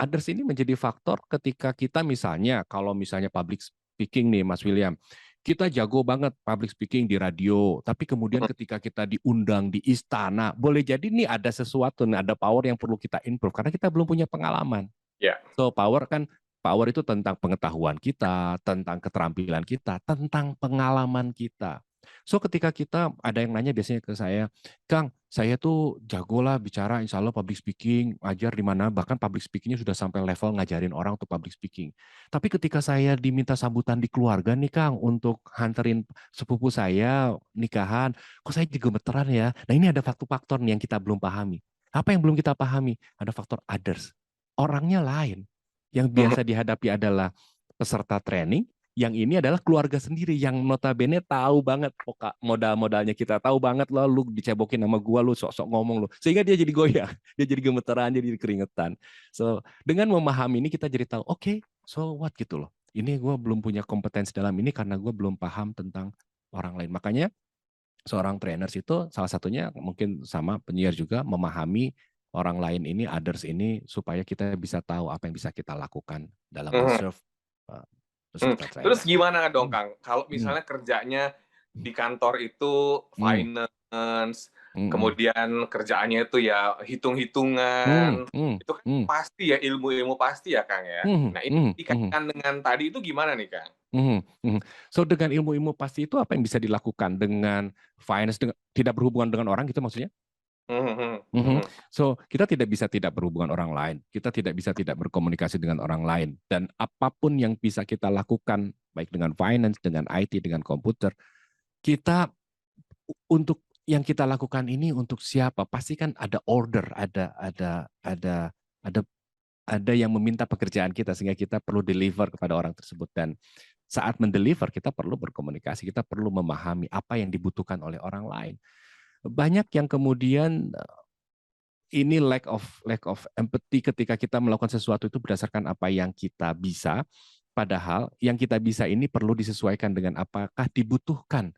S4: Others ini menjadi faktor ketika kita misalnya, kalau misalnya public speaking nih Mas William, kita jago banget public speaking di radio, tapi kemudian ketika kita diundang di istana, boleh jadi nih ada sesuatu, nih, ada power yang perlu kita improve, karena kita belum punya pengalaman.
S2: Ya.
S4: So power itu tentang pengetahuan kita, tentang keterampilan kita, tentang pengalaman kita. So ketika kita, ada yang nanya biasanya ke saya, Kang, saya tuh jago lah bicara, insya Allah public speaking, ajar di mana, bahkan public speakingnya sudah sampai level ngajarin orang untuk public speaking. Tapi ketika saya diminta sambutan di keluarga nih Kang, untuk hantarin sepupu saya nikahan, kok saya juga gemeteran ya. Nah ini ada faktor-faktor nih yang kita belum pahami. Apa yang belum kita pahami? Ada faktor others. Orangnya lain. Yang biasa dihadapi adalah peserta training, yang ini adalah keluarga sendiri yang notabene tahu banget modal-modalnya kita, tahu banget lo, lu dicebokin sama gua, lu sok-sok ngomong lu, sehingga dia jadi goyang, dia jadi gemeteran, dia jadi keringetan. So dengan memahami ini kita jadi tahu, oke, so what gitu loh. Ini gua belum punya kompetensi dalam ini karena gua belum paham tentang orang lain. Makanya seorang trainers itu salah satunya mungkin sama penyiar juga memahami orang lain ini, others ini, supaya kita bisa tahu apa yang bisa kita lakukan dalam serve peserta trainer.
S2: Terus gimana dong Kang, kalau misalnya kerjanya di kantor itu finance, kemudian kerjaannya itu ya hitung-hitungan, itu kan pasti ya ilmu-ilmu pasti ya Kang ya. Nah ini dikaitkan dengan tadi itu gimana nih Kang?
S4: So dengan ilmu-ilmu pasti itu apa yang bisa dilakukan dengan finance, tidak berhubungan dengan orang gitu maksudnya? So kita tidak bisa tidak berhubungan orang lain, kita tidak bisa tidak berkomunikasi dengan orang lain, dan apapun yang bisa kita lakukan baik dengan finance, dengan IT, dengan komputer, kita untuk yang kita lakukan ini untuk siapa? Pasti kan ada order, ada yang meminta pekerjaan kita sehingga kita perlu deliver kepada orang tersebut, dan saat mendeliver kita perlu berkomunikasi, kita perlu memahami apa yang dibutuhkan oleh orang lain. Banyak yang kemudian ini lack of empathy ketika kita melakukan sesuatu itu berdasarkan apa yang kita bisa, padahal yang kita bisa ini perlu disesuaikan dengan apakah dibutuhkan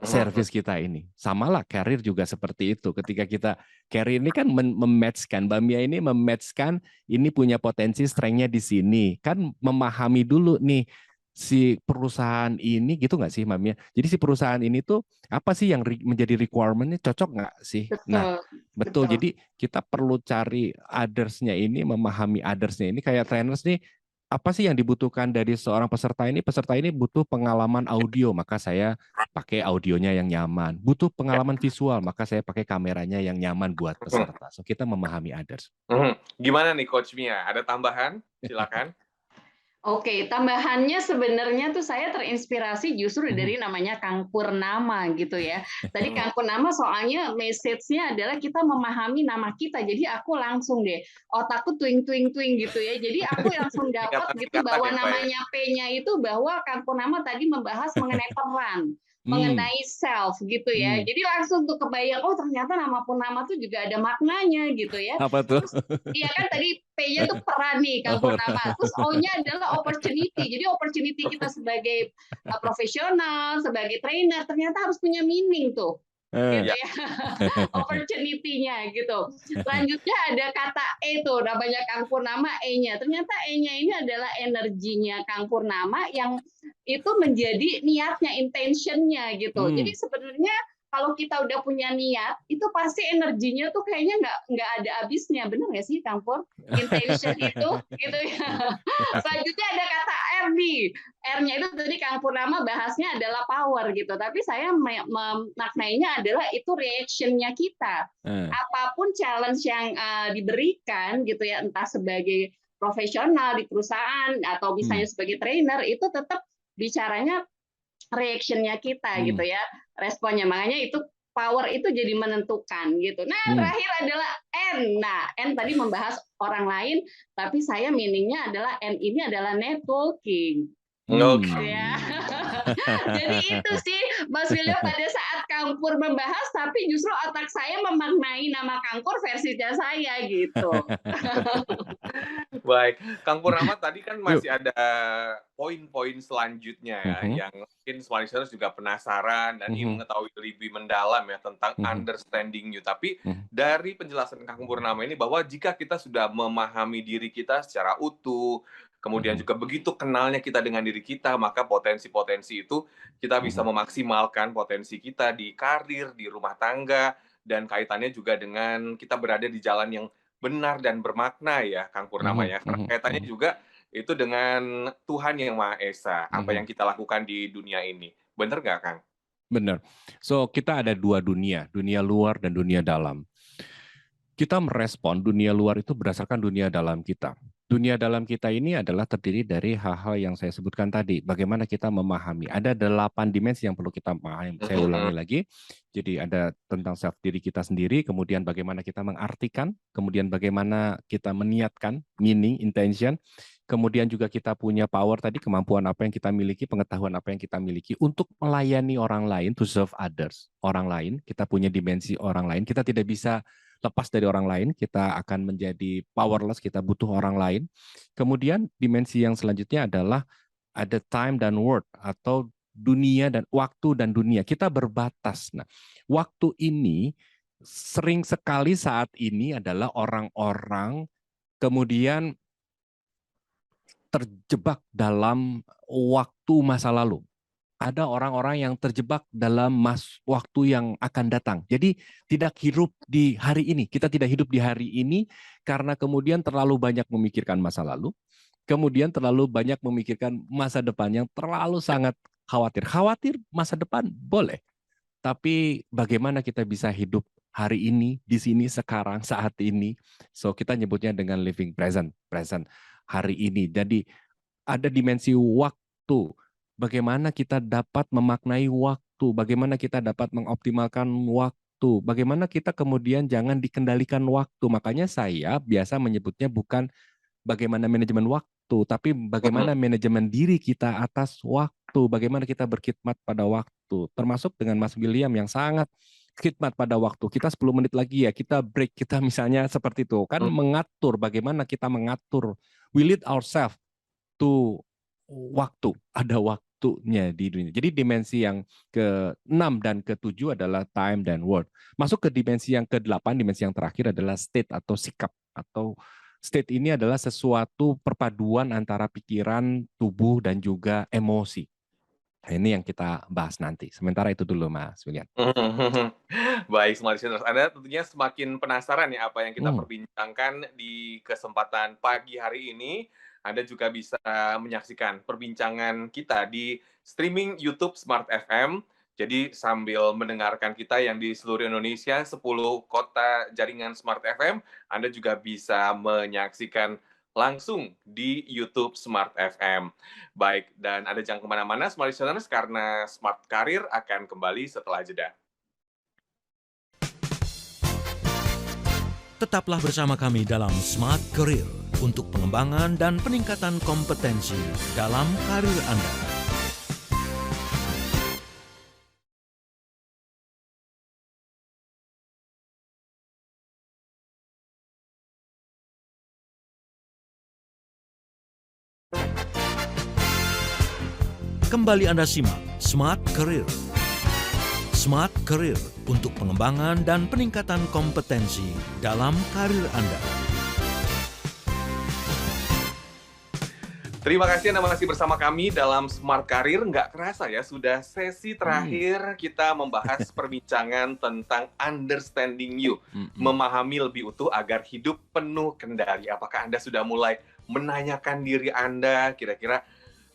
S4: service kita ini. Samalah karir juga seperti itu. Ketika kita karir ini kan mematchkan, Mbak Mia ini mematchkan, ini punya potensi strength-nya di sini. Kan memahami dulu nih si perusahaan ini, gitu nggak sih Mbak Mia? Jadi si perusahaan ini tuh apa sih yang menjadi requirement-nya, cocok nggak sih? Nah, betul. Jadi kita perlu cari others-nya ini, memahami others-nya ini. Kayak trainers nih, apa sih yang dibutuhkan dari seorang peserta ini? Peserta ini butuh pengalaman audio, maka saya pakai audionya yang nyaman. Butuh pengalaman visual, maka saya pakai kameranya yang nyaman buat peserta. So kita memahami others.
S2: Gimana nih Coach Mia? Ada tambahan? Silakan.
S3: Oke, tambahannya sebenarnya tuh saya terinspirasi justru dari namanya Kang Purnama gitu ya. Tadi Kang Purnama soalnya message-nya adalah kita memahami nama kita. Jadi aku langsung deh, otakku twing-twing-twing gitu ya. Jadi aku langsung dapat gitu bahwa namanya P-nya itu bahwa Kang Purnama tadi membahas mengenai peran, mengenai self gitu ya. Jadi langsung tuh kebayang, oh ternyata nama Purnama tuh juga ada maknanya gitu ya.
S4: Apa tuh?
S3: Iya kan tadi P-nya tuh peran nih Kang Purnama. Terus O-nya adalah opportunity. Jadi opportunity kita sebagai profesional, sebagai trainer ternyata harus punya meaning tuh. Gitu ya. Opportunity-nya gitu. Selanjutnya ada kata E tuh, namanya Kang Purnama, E-nya. Ternyata E-nya ini adalah energinya Kang Purnama yang itu menjadi niatnya, intention-nya gitu. Jadi sebenarnya kalau kita udah punya niat, itu pasti energinya tuh kayaknya nggak ada habisnya, bener nggak sih, Kang Pur? Intention itu, gitu ya. Selanjutnya ada kata R nih. R-nya itu tadi Kang Purnama bahasnya adalah power gitu, tapi saya memaknainya adalah itu reaction-nya kita. Apapun challenge yang diberikan gitu ya, entah sebagai profesional di perusahaan atau misalnya sebagai trainer, itu tetap bicaranya reaction-nya kita gitu ya, responnya. Makanya itu power itu jadi menentukan gitu. Nah, terakhir adalah N. Nah, N tadi membahas orang lain, tapi saya meaning-nya adalah N ini adalah networking. Ya. Jadi itu sih Mas William pada saat Kang Pur membahas, tapi justru otak saya memaknai nama Kang Pur versinya saya gitu.
S2: Baik, Kang Purnama tadi kan masih ada poin-poin selanjutnya ya, yang mungkin smart listeners juga penasaran dan ingin mengetahui lebih mendalam ya tentang understanding you. Tapi dari penjelasan Kang Purnama ini bahwa jika kita sudah memahami diri kita secara utuh, kemudian juga begitu kenalnya kita dengan diri kita, maka potensi-potensi itu kita bisa memaksimalkan potensi kita di karir, di rumah tangga, dan kaitannya juga dengan kita berada di jalan yang benar dan bermakna ya, Kang Purnama ya. Karena kaitannya juga itu dengan Tuhan Yang Maha Esa, apa yang kita lakukan di dunia ini. Benar nggak, Kang?
S4: Benar. So, kita ada dua dunia luar dan dunia dalam. Kita merespon dunia luar itu berdasarkan dunia dalam kita. Dunia dalam kita ini adalah terdiri dari hal-hal yang saya sebutkan tadi. Bagaimana kita memahami. Ada 8 dimensi yang perlu kita pahami. Saya ulangi lagi. Jadi ada tentang self diri kita sendiri, kemudian bagaimana kita mengartikan, kemudian bagaimana kita meniatkan, meaning, intention, kemudian juga kita punya power tadi, kemampuan apa yang kita miliki, pengetahuan apa yang kita miliki untuk melayani orang lain, to serve others, orang lain. Kita punya dimensi orang lain. Kita tidak bisa lepas dari orang lain, kita akan menjadi powerless, kita butuh orang lain. Kemudian dimensi yang selanjutnya adalah ada time dan world, atau dunia dan waktu dan dunia. Kita berbatas. Nah, waktu ini sering sekali saat ini adalah orang-orang kemudian terjebak dalam waktu masa lalu. Ada orang-orang yang terjebak dalam waktu yang akan datang. Jadi tidak hidup di hari ini. Kita tidak hidup di hari ini karena kemudian terlalu banyak memikirkan masa lalu. Kemudian terlalu banyak memikirkan masa depan yang terlalu sangat khawatir. Khawatir masa depan boleh. Tapi bagaimana kita bisa hidup hari ini, di sini, sekarang, saat ini. So kita nyebutnya dengan living present hari ini. Jadi ada dimensi waktu. Bagaimana kita dapat memaknai waktu, bagaimana kita dapat mengoptimalkan waktu, bagaimana kita kemudian jangan dikendalikan waktu. Makanya saya biasa menyebutnya bukan bagaimana manajemen waktu, tapi bagaimana manajemen diri kita atas waktu, bagaimana kita berkhidmat pada waktu. Termasuk dengan Mas William yang sangat khidmat pada waktu. Kita 10 menit lagi ya, kita break, kita misalnya seperti itu. Kan mengatur, bagaimana kita mengatur. We lead ourselves to waktu, ada waktunya di dunia. Jadi dimensi yang ke-6 dan ke-7 adalah time dan world. Masuk ke dimensi yang ke-8, dimensi yang terakhir adalah state atau sikap. Atau state ini adalah sesuatu perpaduan antara pikiran, tubuh, dan juga emosi. Nah, ini yang kita bahas nanti. Sementara itu dulu, Mas William.
S2: Baik, smart listeners. Anda tentunya semakin penasaran ya apa yang kita perbincangkan di kesempatan pagi hari ini. Anda juga bisa menyaksikan perbincangan kita di streaming YouTube Smart FM. Jadi sambil mendengarkan kita yang di seluruh Indonesia, 10 kota jaringan Smart FM, Anda juga bisa menyaksikan langsung di YouTube Smart FM. Baik, dan Anda jangan kemana-mana, Smart Listeners, karena Smart Career akan kembali setelah jeda.
S1: Tetaplah bersama kami dalam Smart Career untuk pengembangan dan peningkatan kompetensi dalam karir Anda. Kembali Anda simak Smart Career. Smart Career untuk pengembangan dan peningkatan kompetensi dalam karir Anda.
S2: Terima kasih Anda masih bersama kami dalam Smart Career. Nggak kerasa ya, sudah sesi terakhir kita membahas perbincangan tentang understanding you. Memahami lebih utuh agar hidup penuh kendali. Apakah Anda sudah mulai menanyakan diri Anda, kira-kira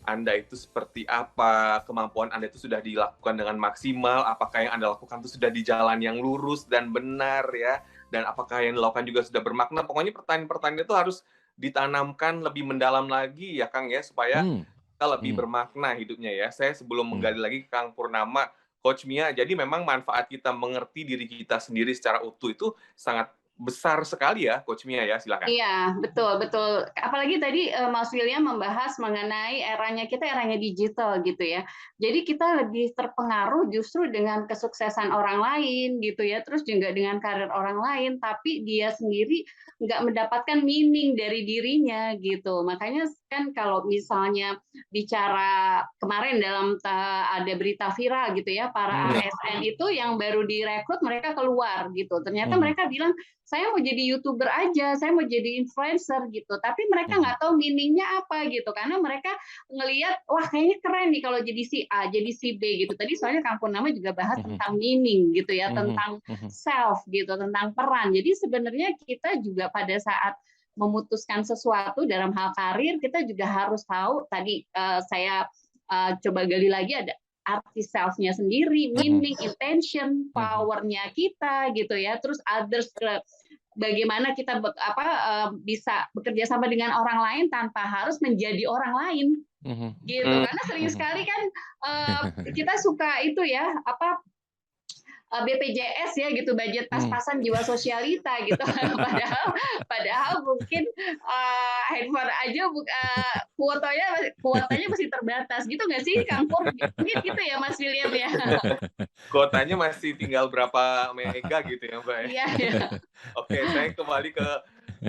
S2: Anda itu seperti apa, kemampuan Anda itu sudah dilakukan dengan maksimal, apakah yang Anda lakukan itu sudah di jalan yang lurus dan benar ya, dan apakah yang dilakukan juga sudah bermakna. Pokoknya pertanyaan-pertanyaan itu harus ditanamkan lebih mendalam lagi ya Kang ya, supaya kita lebih bermakna hidupnya ya. Saya sebelum menggali lagi ke Kang Purnama, Coach Mia, jadi memang manfaat kita mengerti diri kita sendiri secara utuh itu sangat besar sekali ya, Coach Mia ya, silakan.
S3: Iya, betul, betul. Apalagi tadi Mas William membahas mengenai eranya digital gitu ya. Jadi kita lebih terpengaruh justru dengan kesuksesan orang lain gitu ya, terus juga dengan karir orang lain, tapi dia sendiri nggak mendapatkan meaning dari dirinya gitu. Makanya kan kalau misalnya bicara kemarin dalam ada berita viral gitu ya, para ASN itu yang baru direkrut mereka keluar gitu. Ternyata mereka bilang, saya mau jadi YouTuber aja, saya mau jadi influencer gitu. Tapi mereka nggak tahu meaning-nya apa gitu. Karena mereka ngelihat, wah kayaknya keren nih kalau jadi si A, jadi si B gitu. Tadi soalnya Kang Purnama juga bahas tentang meaning gitu ya, tentang self gitu, tentang peran. Jadi sebenarnya kita juga pada saat memutuskan sesuatu dalam hal karir, kita juga harus tahu, tadi saya coba gali lagi, ada arti self-nya sendiri, meaning, intention, power-nya kita gitu ya, terus others, bagaimana kita bisa bekerja sama dengan orang lain tanpa harus menjadi orang lain gitu. Karena sering sekali kan kita suka itu ya, BPJS ya gitu, budget pas-pasan jiwa sosialita gitu. padahal mungkin handphone aja kuotanya masih terbatas gitu nggak sih Kang Pur? Mungkin gitu ya Mas William ya.
S2: Kuotanya masih tinggal berapa mega gitu ya Mbak.
S3: Iya.
S2: Oke, saya kembali ke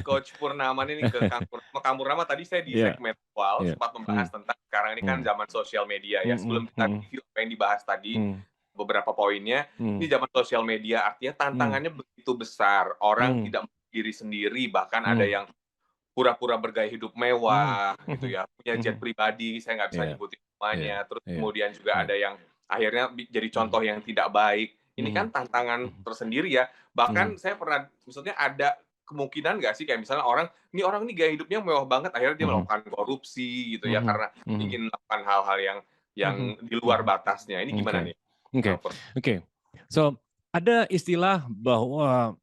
S2: Coach Purnama nih, ke Kang Purnama. Tadi saya di segmen awal sempat membahas tentang sekarang ini kan zaman sosial media ya. Sebelum kita review apa yang dibahas tadi, beberapa poinnya, ini zaman sosial media, artinya tantangannya begitu besar. Orang tidak menjadi diri sendiri, bahkan ada yang pura-pura bergaya hidup mewah, gitu ya, punya jet pribadi, saya nggak bisa nyebutin namanya. Terus kemudian juga ada yang akhirnya jadi contoh yang tidak baik. Ini kan tantangan tersendiri ya. Bahkan saya pernah, maksudnya ada kemungkinan nggak sih kayak misalnya ini orang ini gaya hidupnya mewah banget, akhirnya dia melakukan korupsi gitu ya, karena ingin melakukan hal-hal yang di luar batasnya. Ini gimana nih?
S4: Oke. So, ada istilah bahwa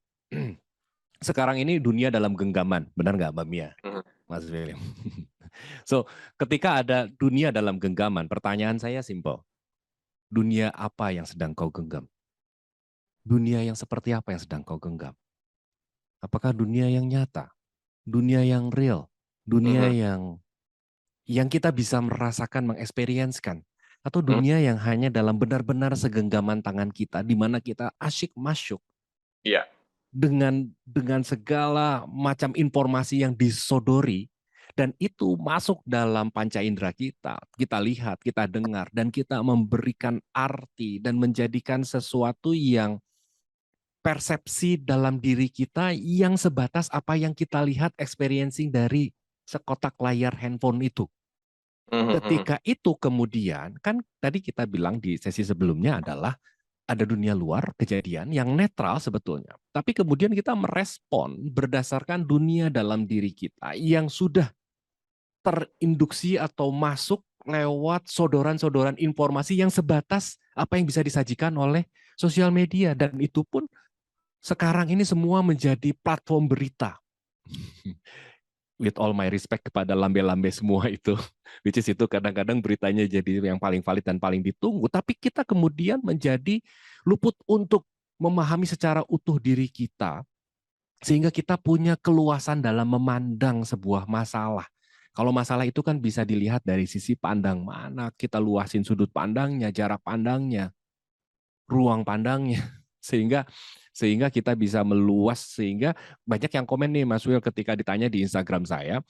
S4: sekarang ini dunia dalam genggaman. Benar nggak Mbak Mia? Mas William. So, ketika ada dunia dalam genggaman, pertanyaan saya simpel. Dunia apa yang sedang kau genggam? Dunia yang seperti apa yang sedang kau genggam? Apakah dunia yang nyata? Dunia yang real? Dunia yang kita bisa merasakan, mengexperience-kan? Atau dunia yang hanya dalam benar-benar segenggaman tangan kita, di mana kita asyik masuk dengan segala macam informasi yang disodori, dan itu masuk dalam panca indera kita lihat, kita dengar, dan kita memberikan arti dan menjadikan sesuatu yang persepsi dalam diri kita yang sebatas apa yang kita lihat, experiencing dari sekotak layar handphone itu. Ketika itu kemudian, kan tadi kita bilang di sesi sebelumnya adalah ada dunia luar, kejadian yang netral sebetulnya. Tapi kemudian kita merespon berdasarkan dunia dalam diri kita yang sudah terinduksi atau masuk lewat sodoran-sodoran informasi yang sebatas apa yang bisa disajikan oleh sosial media. Dan itu pun sekarang ini semua menjadi platform berita. With all my respect kepada lambe-lambe semua itu, which is itu kadang-kadang beritanya jadi yang paling valid dan paling ditunggu, tapi kita kemudian menjadi luput untuk memahami secara utuh diri kita, sehingga kita punya keluasan dalam memandang sebuah masalah. Kalau masalah itu kan bisa dilihat dari sisi pandang mana, kita luasin sudut pandangnya, jarak pandangnya, ruang pandangnya, sehingga kita bisa meluas, sehingga banyak yang komen nih Mas Will ketika ditanya di Instagram saya,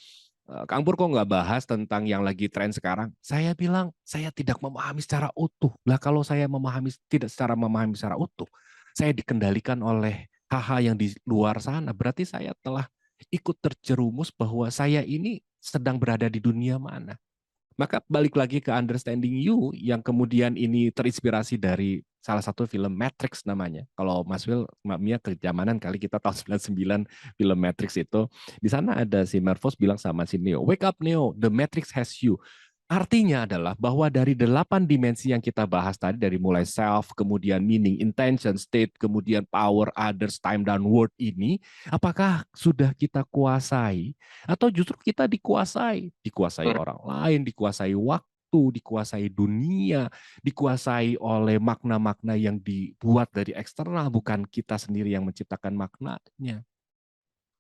S4: Kang Pur kok nggak bahas tentang yang lagi tren sekarang? Saya bilang saya tidak memahami secara utuh. Lah kalau saya tidak memahami secara utuh, saya dikendalikan oleh hal-hal yang di luar sana, berarti saya telah ikut terjerumus bahwa saya ini sedang berada di dunia mana. Maka balik lagi ke Understanding You yang kemudian ini terinspirasi dari salah satu film Matrix namanya. Kalau Mas Will, Mbak Mia kejamanan kali kita tahun 99 film Matrix itu. Di sana ada si Morpheus bilang sama si Neo, "Wake up Neo, the Matrix has you." Artinya adalah bahwa dari 8 dimensi yang kita bahas tadi, dari mulai self, kemudian meaning, intention, state, kemudian power, others, time, dan word ini, apakah sudah kita kuasai atau justru kita dikuasai? Dikuasai orang lain, dikuasai waktu, dikuasai dunia, dikuasai oleh makna-makna yang dibuat dari eksternal, bukan kita sendiri yang menciptakan maknanya.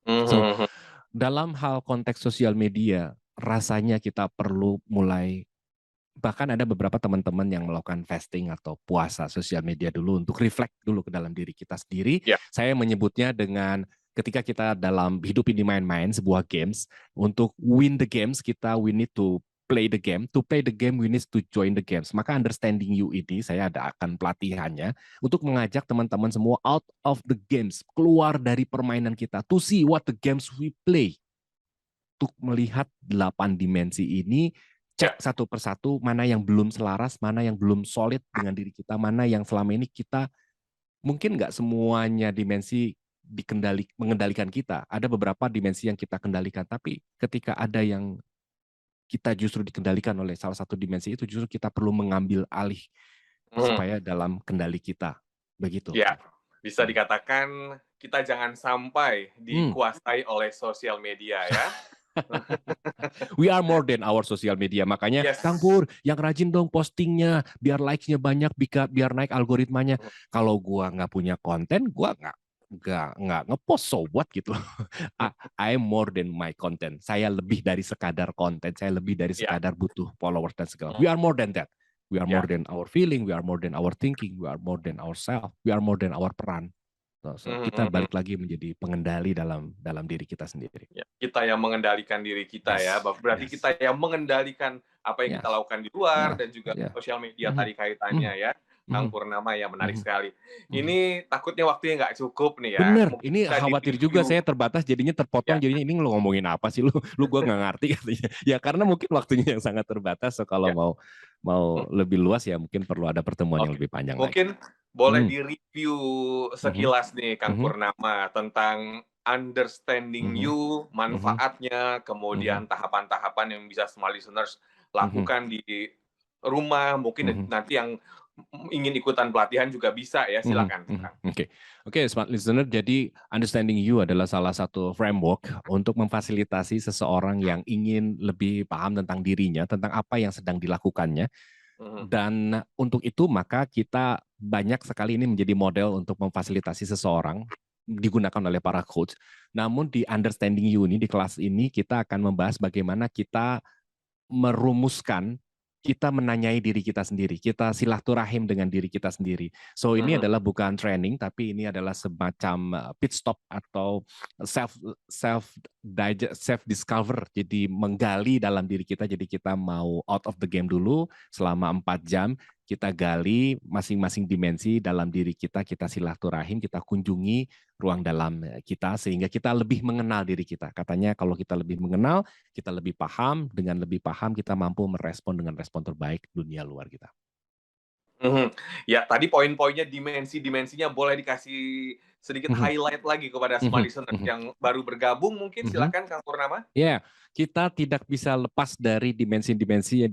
S4: So, dalam hal konteks sosial media, rasanya kita perlu mulai, bahkan ada beberapa teman-teman yang melakukan fasting atau puasa sosial media dulu untuk reflect dulu ke dalam diri kita sendiri.
S2: Ya.
S4: Saya menyebutnya dengan ketika kita dalam hidup ini main-main sebuah games, untuk win the games we need to play the game. To play the game we need to join the games. Maka Understanding You ini saya akan pelatihannya untuk mengajak teman-teman semua out of the games, keluar dari permainan kita, to see what the games we play. Untuk melihat 8 dimensi ini, cek satu persatu mana yang belum selaras, mana yang belum solid dengan diri kita, mana yang selama ini kita mungkin nggak semuanya dimensi mengendalikan kita. Ada beberapa dimensi yang kita kendalikan, tapi ketika ada yang kita justru dikendalikan oleh salah satu dimensi itu, justru kita perlu mengambil alih supaya dalam kendali kita. Begitu.
S2: Ya, bisa dikatakan kita jangan sampai dikuasai oleh sosial media ya.
S4: We are more than our social media. Makanya Kang Pur yang rajin dong postingnya, biar likes-nya banyak, biar naik algoritmanya. Kalau gua nggak punya konten, gua nggak ngepost, so what gitu. I am more than my content. Saya lebih dari sekadar konten, saya lebih dari sekadar butuh followers dan segala. We are more than that. We are more than our feeling, we are more than our thinking, we are more than ourselves, we are more than our peran. So, kita balik lagi menjadi pengendali dalam diri kita sendiri.
S2: Ya, kita yang mengendalikan diri kita ya. Berarti kita yang mengendalikan apa yang kita lakukan di luar dan juga sosial media tadi kaitannya ya. Kang Purnama ya, menarik sekali. Ini takutnya waktunya nggak cukup nih ya.
S4: Bener, ini khawatir juga saya terbatas jadinya terpotong jadinya ini lo ngomongin apa sih lu gua nggak ngerti katanya. Ya karena mungkin waktunya yang sangat terbatas, so kalau mau lebih luas ya mungkin perlu ada pertemuan yang lebih panjang
S2: mungkin
S4: lagi.
S2: Boleh di-review sekilas nih Kang Purnama tentang Understanding You, manfaatnya, kemudian tahapan-tahapan yang bisa smart listeners lakukan di rumah, mungkin nanti yang ingin ikutan pelatihan juga bisa ya, silakan.
S4: Oke, smart listener, jadi Understanding You adalah salah satu framework untuk memfasilitasi seseorang yang ingin lebih paham tentang dirinya, tentang apa yang sedang dilakukannya. Dan untuk itu maka kita banyak sekali ini menjadi model untuk memfasilitasi seseorang, digunakan oleh para coach. Namun di Understanding You ini, di kelas ini kita akan membahas bagaimana kita merumuskan, kita menanyai diri kita sendiri, kita silaturahim dengan diri kita sendiri. So ini adalah bukan training, tapi ini adalah semacam pit stop atau self discover. Jadi menggali dalam diri kita. Jadi kita mau out of the game dulu selama 4 jam. Kita gali masing-masing dimensi dalam diri kita, kita silaturahim, kita kunjungi ruang dalam kita sehingga kita lebih mengenal diri kita. Katanya kalau kita lebih mengenal, kita lebih paham, dengan lebih paham kita mampu merespon dengan respon terbaik dunia luar kita.
S2: Ya, tadi poin-poinnya, dimensi-dimensinya boleh dikasih sedikit highlight lagi kepada smart listeners yang baru bergabung mungkin, silakan Kang Purnama.
S4: Ya, kita tidak bisa lepas dari dimensi-dimensi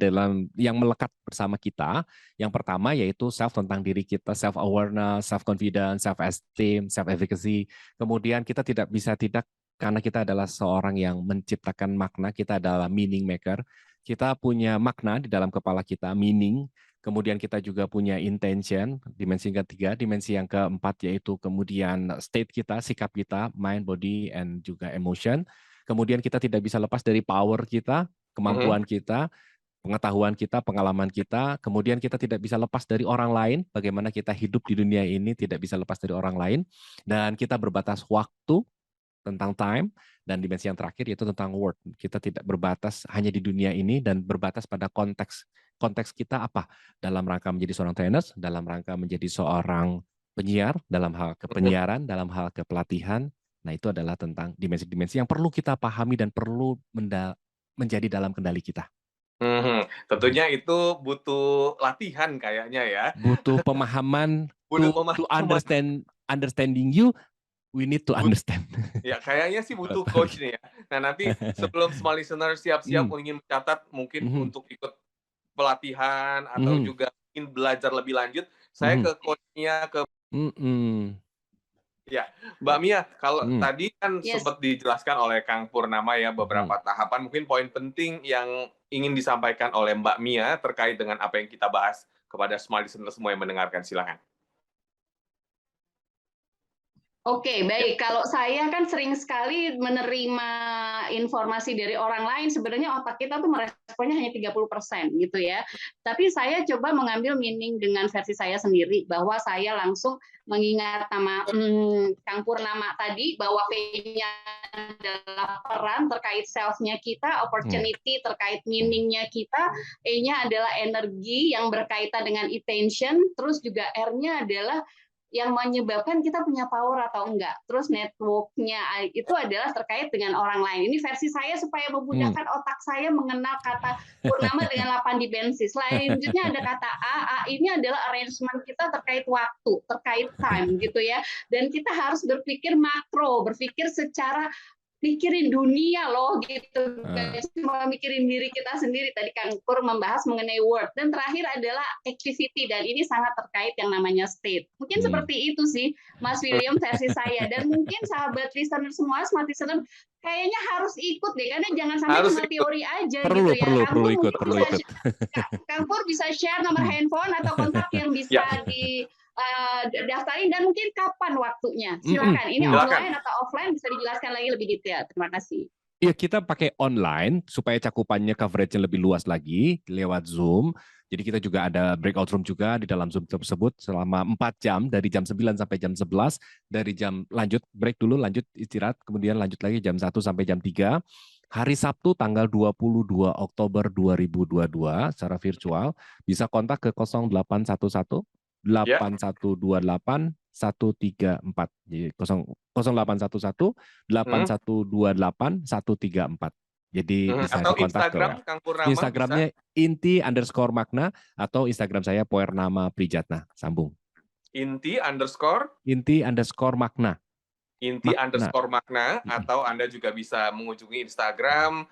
S4: yang melekat bersama kita. Yang pertama yaitu self, tentang diri kita, self-awareness, self-confidence, self-esteem, self-efficacy. Kemudian kita tidak bisa karena kita adalah seorang yang menciptakan makna, kita adalah meaning maker. Kita punya makna di dalam kepala kita, meaning. Kemudian kita juga punya intention, dimensi yang ketiga. Dimensi yang keempat yaitu kemudian state kita, sikap kita, mind, body, and juga emotion. Kemudian kita tidak bisa lepas dari power kita, kemampuan kita, pengetahuan kita, pengalaman kita. Kemudian kita tidak bisa lepas dari orang lain, bagaimana kita hidup di dunia ini tidak bisa lepas dari orang lain. Dan kita berbatas waktu, tentang time. Dan dimensi yang terakhir yaitu tentang word. Kita tidak berbatas hanya di dunia ini dan berbatas pada konteks. Konteks kita apa? Dalam rangka menjadi seorang trainer, dalam rangka menjadi seorang penyiar, dalam hal kepenyiaran, dalam hal kepelatihan. Nah, itu adalah tentang dimensi-dimensi yang perlu kita pahami dan perlu menjadi dalam kendali kita.
S2: Tentunya itu butuh latihan kayaknya ya.
S4: Butuh pemahaman to understanding you, we need to understand.
S2: Ya, kayaknya sih butuh coach nih ya. Nah, nanti sebelum smart listener siap-siap ingin mencatat mungkin untuk ikut pelatihan atau juga ingin belajar lebih lanjut, saya ke coach-nya Ya, Mbak Mia, kalau tadi kan sempat dijelaskan oleh Kang Purnama ya beberapa tahapan, mungkin poin penting yang ingin disampaikan oleh Mbak Mia terkait dengan apa yang kita bahas kepada smart listener semua yang mendengarkan, silakan.
S3: Oke, baik. Kalau saya kan sering sekali menerima informasi dari orang lain, sebenarnya otak kita tuh meresponnya hanya 30% gitu ya. Tapi saya coba mengambil meaning dengan versi saya sendiri, bahwa saya langsung mengingat nama Kang Purnama tadi, bahwa P-nya adalah peran terkait self-nya kita, opportunity terkait meaning-nya kita, E-nya adalah energi yang berkaitan dengan attention, terus juga R-nya adalah yang menyebabkan kita punya power atau enggak. Terus network-nya itu adalah terkait dengan orang lain. Ini versi saya supaya memudahkan otak saya mengenal kata Purnama dengan 8 dimensi. Selanjutnya ada kata A ini adalah arrangement kita terkait waktu, terkait time gitu ya. Dan kita harus berpikir makro, berpikir secara mikirin dunia loh gitu, cuma mikirin diri kita sendiri. Tadi Kang Pur membahas mengenai word, dan terakhir adalah activity, dan ini sangat terkait yang namanya state. Mungkin seperti itu sih Mas William versi saya, dan mungkin sahabat listener semua, smart listener kayaknya harus ikut deh, karena jangan sampai cuma teori aja
S4: perlu,
S3: gitu ya.
S4: Perlu ikut.
S3: Kang Pur bisa share nomor handphone atau kontak yang bisa daftarin, dan mungkin kapan waktunya. Silakan. Ini online atau offline bisa dijelaskan lagi lebih detail. Terima kasih.
S4: Iya, kita pakai online supaya cakupannya coverage-nya lebih luas lagi lewat Zoom. Jadi kita juga ada breakout room juga di dalam Zoom tersebut selama 4 jam, dari jam 9 sampai jam 11. Dari jam lanjut, break dulu, lanjut istirahat, kemudian lanjut lagi jam 1 sampai jam 3. Hari Sabtu tanggal 22 Oktober 2022 secara virtual. Bisa kontak ke 0811 8128 134. Jadi 0811 8128 134. Jadi bisa
S2: atau
S4: kontak
S2: Instagram
S4: ke
S2: Kang Purnama.
S4: Instagramnya _Makna atau Instagram saya Poernama Prijatna. Sambung.
S2: Inti_Makna.
S4: Makna.
S2: Atau Anda juga bisa mengunjungi Instagram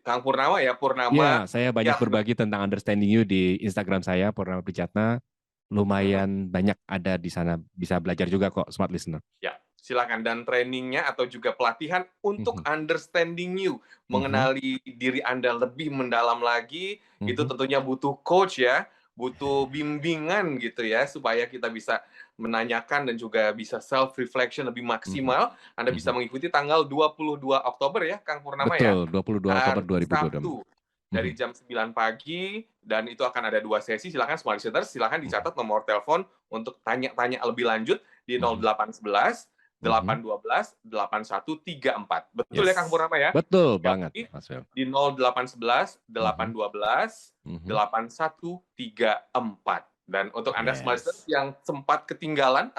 S2: Kang Purnama ya, Purnama.
S4: Ya, saya banyak berbagi tentang understanding you di Instagram saya Poernama Prijatna. Lumayan banyak ada di sana, bisa belajar juga kok smart listener.
S2: Ya, silakan. Dan trainingnya atau juga pelatihan untuk understanding you, mengenali diri Anda lebih mendalam lagi, itu tentunya butuh coach ya, butuh bimbingan gitu ya, supaya kita bisa menanyakan dan juga bisa self reflection lebih maksimal. Anda bisa mengikuti tanggal 22 Oktober ya, Kang Purnama.
S4: Betul, ya. 22 Oktober 2022.
S2: Sabtu. Dari jam 9 pagi, dan itu akan ada 2 sesi. Silakan smart listeners, silakan dicatat nomor telepon untuk tanya-tanya lebih lanjut di 0811 812 8134. Betul ya Kang Purnama ya?
S4: Betul banget, Mas Wil.
S2: Di 0811 812 8134. Dan untuk Anda smart listeners yang sempat ketinggalan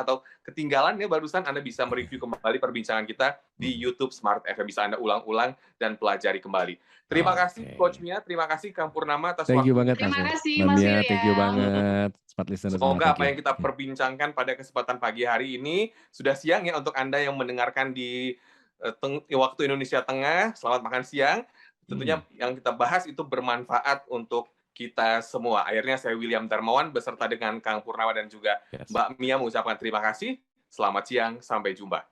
S2: ya barusan, Anda bisa mereview kembali perbincangan kita di YouTube Smart FM. Bisa Anda ulang-ulang dan pelajari kembali. Terima kasih Coach Mia, terima kasih Kang Purnama atas
S4: waktu.
S2: Banget,
S3: terima kasih Mas William.
S4: Thank you banget. Smart listeners.
S2: Semoga apa yang kita perbincangkan pada kesempatan pagi hari ini sudah siang ya untuk Anda yang mendengarkan di waktu Indonesia Tengah. Selamat makan siang. Tentunya yang kita bahas itu bermanfaat untuk kita semua. Akhirnya saya William Darmawan beserta dengan Kang Purnama dan juga Mbak Mia mengucapkan terima kasih. Selamat siang, sampai jumpa.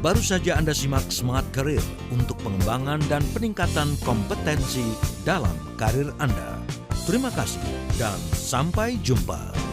S1: Baru saja Anda simak Smart Career untuk pengembangan dan peningkatan kompetensi dalam karir Anda. Terima kasih dan sampai jumpa.